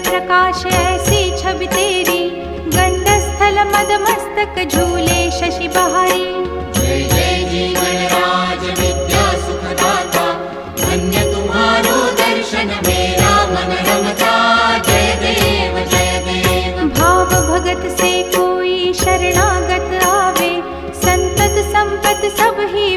प्रकाश ऐसी छवि तेरी, गंडस्थल मद मस्तक झूले शशि बहारी। जय जय जीवन राज विद्या सुखदाता, धन्य तुम्हारो दर्शन मेरा मन रमता। जय देव जय देव। भाव भगत से कोई शरणागत आवे, संतत संपत सब ही